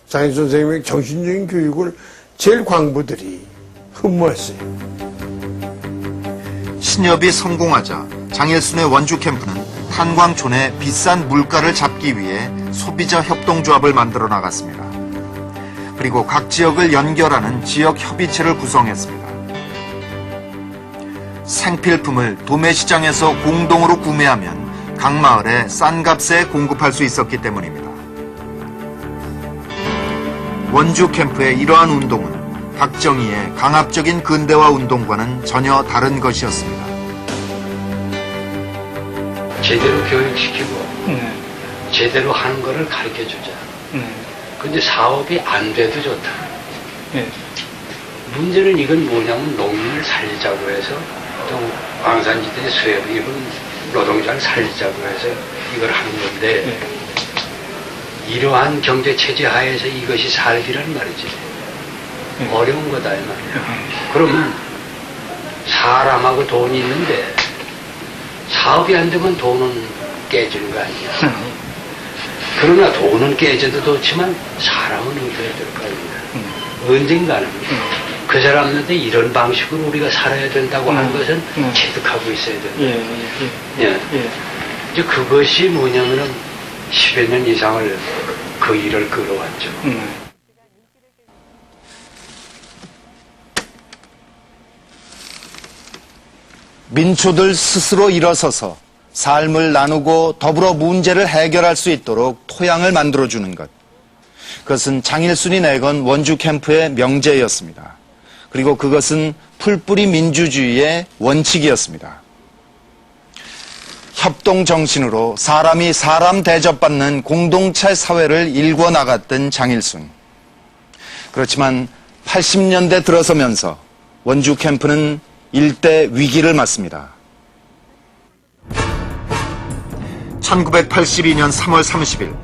장일 선생님의 정신적인 교육을 제일 광부들이 흠모했어요. 신협이 성공하자 장일순의 원주 캠프는 탄광촌의 비싼 물가를 잡기 위해 소비자 협동조합을 만들어 나갔습니다. 그리고 각 지역을 연결하는 지역 협의체를 구성했습니다. 생필품을 도매시장에서 공동으로 구매하면 각 마을에 싼 값에 공급할 수 있었기 때문입니다. 원주 캠프의 이러한 운동은 박정희의 강압적인 근대화 운동과는 전혀 다른 것이었습니다. 제대로 교육시키고 제대로 하는 거를 가르쳐주자. 근데 사업이 안 돼도 좋다. 문제는 이건 뭐냐면 농민을 살리자고 해서 또 광산지대 수협 이런 노동자를 살리자고 해서 이걸 하는 건데 이러한 경제체제 하에서 이것이 살기란 말이지. 어려운 거다 이 말이야. 그러면 사람하고 돈이 있는데 사업이 안 되면 돈은 깨지는 거 아니야. 그러나 돈은 깨져도 좋지만 사람은 얻어야 될 거 아닙니까. 언젠가는 그 사람한테 이런 방식으로 우리가 살아야 된다고 하는 것은 체득하고 있어야 된다. 이제 그것이 뭐냐면은 10여 년 이상을 그 일을 끌어왔죠. 민초들 스스로 일어서서 삶을 나누고 더불어 문제를 해결할 수 있도록 토양을 만들어주는 것. 그것은 장일순이 내건 원주 캠프의 명제였습니다. 그리고 그것은 풀뿌리 민주주의의 원칙이었습니다. 협동 정신으로 사람이 사람 대접받는 공동체 사회를 일궈 나갔던 장일순. 그렇지만 80년대 들어서면서 원주 캠프는 일대 위기를 맞습니다. 1982년 3월 30일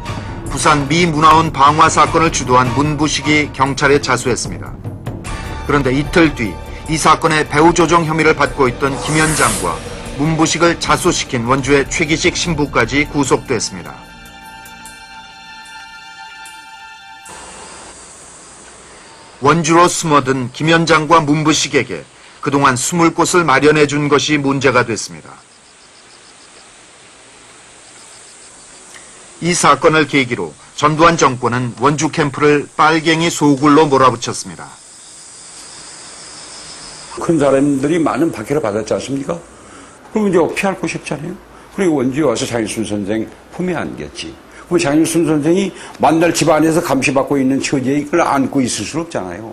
부산 미 문화원 방화 사건을 주도한 문부식이 경찰에 자수했습니다. 그런데 이틀 뒤 이 사건의 배후 조정 혐의를 받고 있던 김현장과 문부식을 자수시킨 원주의 최기식 신부까지 구속됐습니다. 원주로 숨어든 김현장과 문부식에게 그동안 숨을 곳을 마련해 준 것이 문제가 됐습니다. 이 사건을 계기로 전두환 정권은 원주 캠프를 빨갱이 소굴로 몰아붙였습니다. 큰 사람들이 많은 박해를 받았지 않습니까? 그러면 이제 피할 곳이 없잖아요. 그리고 원주에 와서 장일순 선생 품에 안겼지. 그럼 장일순 선생이 만날 집안에서 감시받고 있는 처지에 이걸 안고 있을 수 없잖아요.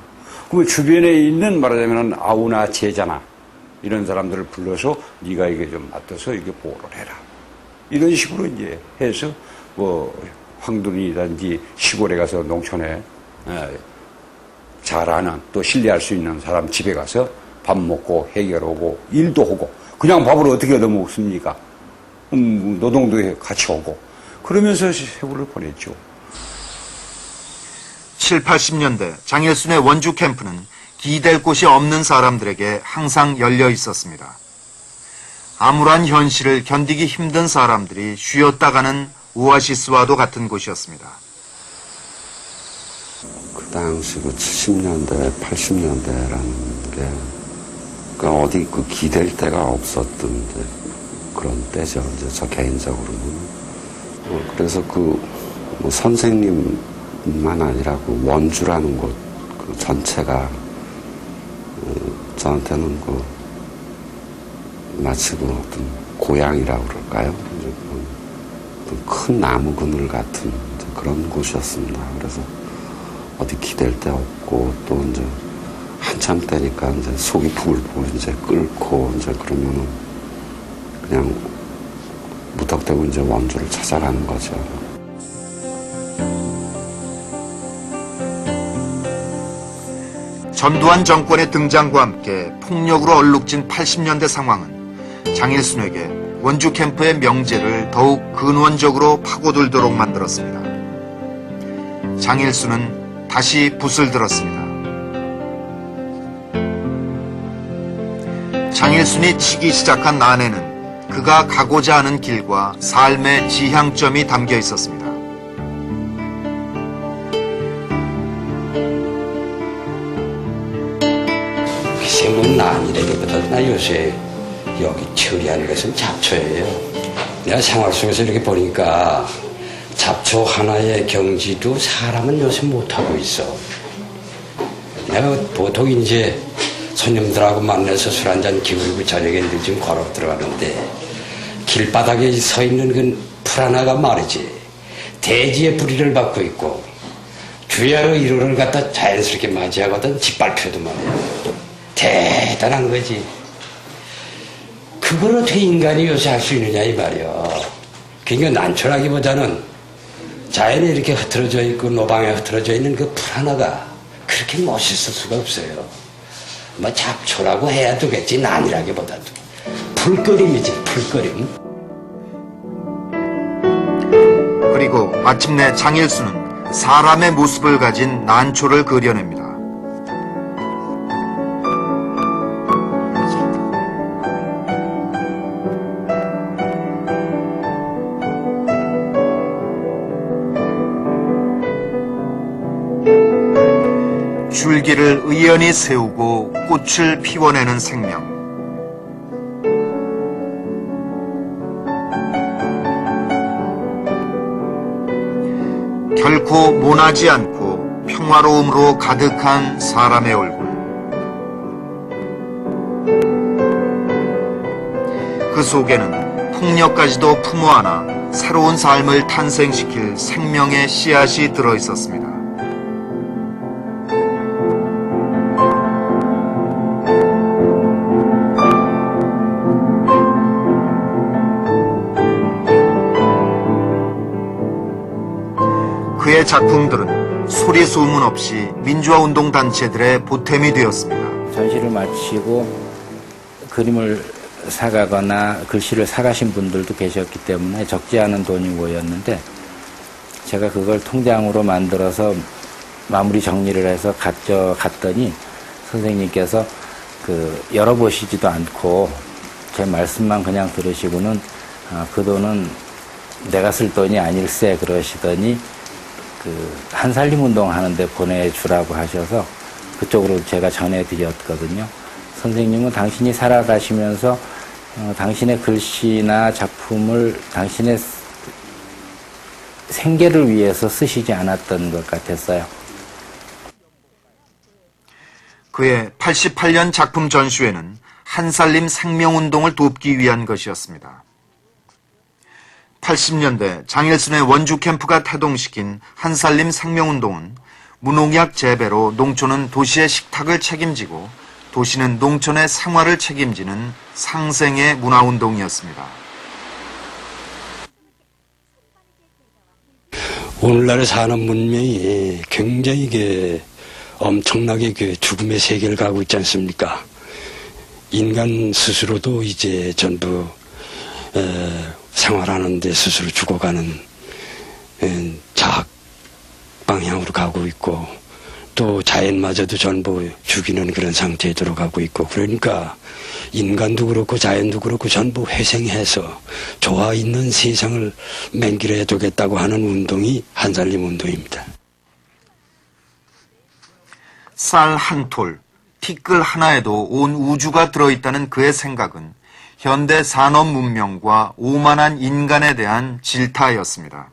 그러면 주변에 있는 말하자면 아우나 제자나 이런 사람들을 불러서 네가 이게 좀 맡아서 이게 보호를 해라. 이런 식으로 이제 해서 뭐 황둔이든지 시골에 가서 농촌에 잘 아는 또 신뢰할 수 있는 사람 집에 가서 밥 먹고 해결하고 일도 하고 그냥 밥을 어떻게 얻어먹습니까? 노동도 같이 오고 그러면서 세월을 보냈죠. 7, 80년대 장일순의 원주 캠프는 기댈 곳이 없는 사람들에게 항상 열려 있었습니다. 암울한 현실을 견디기 힘든 사람들이 쉬었다 가는 오아시스와도 같은 곳이었습니다. 그 당시 그 70년대, 80년대라는 게 그러니까 어디 그 기댈 데가 없었던 그런 때죠. 이제 저 개인적으로는. 그래서 뭐 선생님만 아니라 그 원주라는 곳 그 전체가 저한테는 마치 어떤 고향이라고 그럴까요? 이제 큰 나무 그늘 같은 그런 곳이었습니다. 그래서 어디 기댈 데 없고 또 이제 한참 때니까 이제 속이 부글부글 이제 끓고 이제 그러면은 그냥 무턱대고 이제 원주를 찾아가는 거죠. 전두환 정권의 등장과 함께 폭력으로 얼룩진 80년대 상황은 장일순에게 원주 캠프의 명제를 더욱 근원적으로 파고들도록 만들었습니다. 장일순은 다시 붓을 들었습니다. 장일순이 치기 시작한 난에는 그가 가고자 하는 길과 삶의 지향점이 담겨 있었습니다. 요새 뭐 난이라기보다 나 요새 여기 처리하는 것은 잡초예요. 내가 생활 속에서 이렇게 보니까 잡초 하나의 경지도 사람은 요새 못하고 있어. 내가 보통 이제 손님들하고 만나서 술 한잔 기울이고 저녁에 늦은 걸어 들어가는데 길바닥에 서 있는 그 풀 하나가 말이지 대지의 뿌리를 받고 있고 주야로 1호를 갖다 자연스럽게 맞이하거든 짓밟혀도 말이야. 대단한 거지. 그걸 어떻게 인간이 요새 할 수 있느냐 이 말이야. 그러니까 난초라기보다는 자연에 이렇게 흐트러져 있고 노방에 흐트러져 있는 그 풀 하나가 그렇게 멋있을 수가 없어요. 뭐 잡초라고 해야 되겠지, 난이라기보다도. 풀거림이지, 풀거림. 그리고 마침내 장일수는 사람의 모습을 가진 난초를 그려냅니다. 줄기를 의연히 세우고 꽃을 피워내는 생명. 결코 모나지 않고 평화로움으로 가득한 사람의 얼굴. 그 속에는 폭력까지도 품어 안아 새로운 삶을 탄생시킬 생명의 씨앗이 들어있었습니다. 그의 작품들은 소리 소문 없이 민주화운동 단체들의 보탬이 되었습니다. 전시를 마치고 그림을 사가거나 글씨를 사가신 분들도 계셨기 때문에 적지 않은 돈이 모였는데 제가 그걸 통장으로 만들어서 마무리 정리를 해서 갔더니 선생님께서 열어보시지도 않고 제 말씀만 그냥 들으시고는 그 돈은 내가 쓸 돈이 아닐세 그러시더니 한살림 운동 하는데 보내주라고 하셔서 그쪽으로 제가 전해드렸거든요. 선생님은 당신이 살아가시면서 당신의 글씨나 작품을 당신의 생계를 위해서 쓰시지 않았던 것 같았어요. 그의 88년 작품 전시회는 한살림 생명운동을 돕기 위한 것이었습니다. 80년대 장일순의 원주 캠프가 태동시킨 한살림 생명운동은 무농약 재배로 농촌은 도시의 식탁을 책임지고 도시는 농촌의 생활을 책임지는 상생의 문화운동이었습니다. 오늘날의 산업 문명이 굉장히 엄청나게 죽음의 세계를 가고 있지 않습니까? 인간 스스로도 이제 전부 생활하는데 스스로 죽어가는 자학 방향으로 가고 있고 또 자연마저도 전부 죽이는 그런 상태에 들어가고 있고 그러니까 인간도 그렇고 자연도 그렇고 전부 회생해서 좋아 있는 세상을 맹길해 두겠다고 하는 운동이 한살림 운동입니다. 쌀 한 톨, 티끌 하나에도 온 우주가 들어있다는 그의 생각은 현대 산업 문명과 오만한 인간에 대한 질타였습니다.